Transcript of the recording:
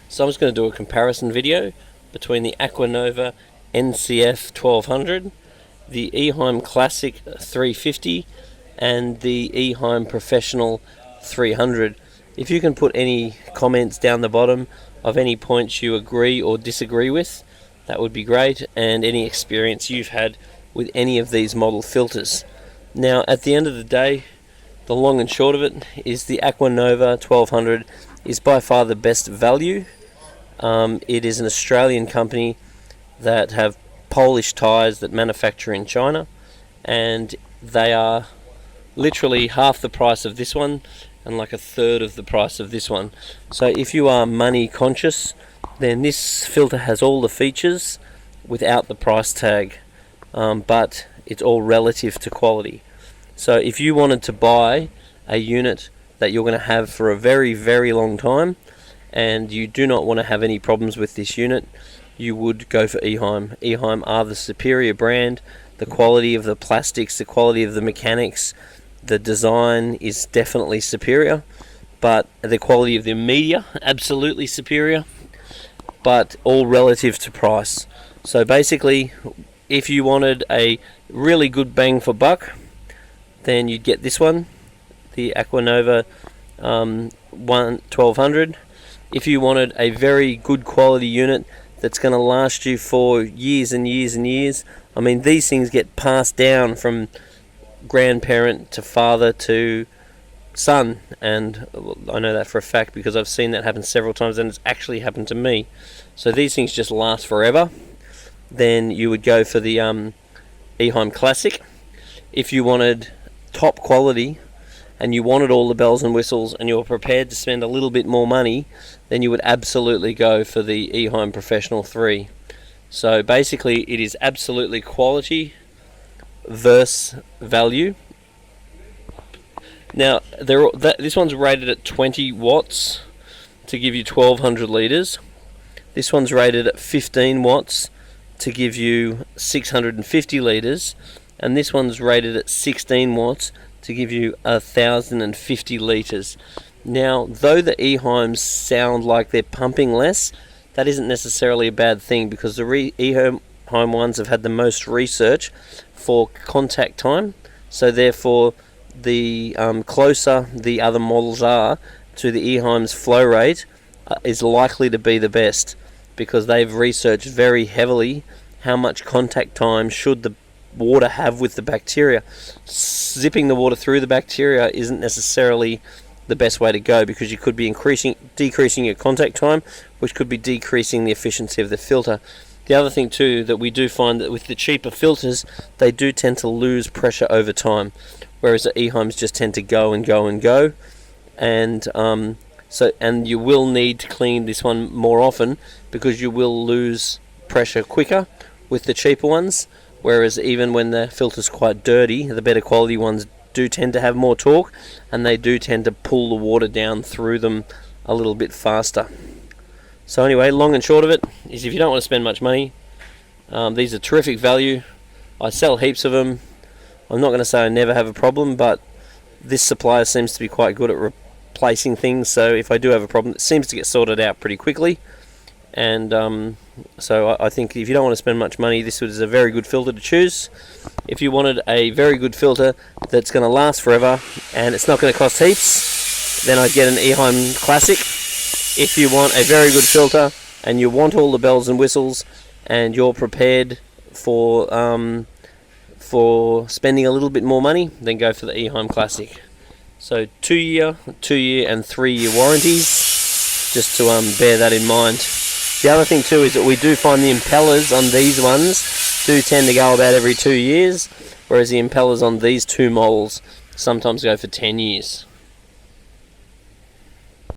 So I'm just going to do a comparison video between the Aqua Nova NCF 1200, the Eheim Classic 350 and the Eheim Professional 300. If you can put any comments down the bottom of any points you agree or disagree with, that would be great, and any experience you've had with any of these model filters. Now, at the end of the day, the long and short of it is the Aqua Nova 1200 is by far the best value. It is an Australian company that have Polish ties that manufacture in China, and they are literally half the price of this one and like a third of the price of this one. So if you are money conscious, then this filter has all the features without the price tag, but it's all relative to quality. So if you wanted to buy a unit that you're going to have for a very, very long time, and you do not want to have any problems with this unit, you would go for Eheim. Eheim are the superior brand. The quality of the plastics, the quality of the mechanics, the design is definitely superior, but the quality of the media, absolutely superior, but all relative to price. So basically, if you wanted a really good bang for buck, then you'd get this one, the Aqua Nova 1200. If you wanted a very good quality unit that's going to last you for years and years and years, I mean, these things get passed down from grandparent to father to son, and I know that for a fact because I've seen that happen several times, and it's actually happened to me. So these things just last forever. Then you would go for the Eheim Classic. If you wanted top quality and you wanted all the bells and whistles and you were prepared to spend a little bit more money, then you would absolutely go for the Eheim Professional 3. So basically it is absolutely quality versus value. Now this one's rated at 20 watts to give you 1200 litres. This one's rated at 15 watts to give you 650 litres, and this one's rated at 16 watts to give you 1050 litres. Now, though the Eheims sound like they're pumping less, that isn't necessarily a bad thing, because the Eheim ones have had the most research for contact time, so therefore the closer the other models are to the Eheim's flow rate is likely to be the best, because they've researched very heavily how much contact time should the water have with the bacteria. Zipping the water through the bacteria isn't necessarily the best way to go, because you could be decreasing your contact time, which could be decreasing the efficiency of the filter. The other thing too, that we do find that with the cheaper filters, they do tend to lose pressure over time, whereas the Eheims just tend to go and go and go, and and you will need to clean this one more often, because you will lose pressure quicker with the cheaper ones, whereas even when the filter's quite dirty, the better quality ones do tend to have more torque, and they do tend to pull the water down through them a little bit faster. So anyway, long and short of it is, if you don't want to spend much money, these are terrific value. I sell heaps of them. I'm not going to say I never have a problem, but this supplier seems to be quite good at replacing things, so if I do have a problem, it seems to get sorted out pretty quickly. And so I think if you don't want to spend much money, this is a very good filter to choose. If you wanted a very good filter that's going to last forever and it's not going to cost heaps, then I'd get an Eheim Classic. If you want a very good filter and you want all the bells and whistles and you're prepared for spending a little bit more money, then go for the Eheim Classic. So 2-year and 3-year warranties, just to bear that in mind. The other thing too is that we do find the impellers on these ones do tend to go about every 2 years, whereas the impellers on these two models sometimes go for 10 years.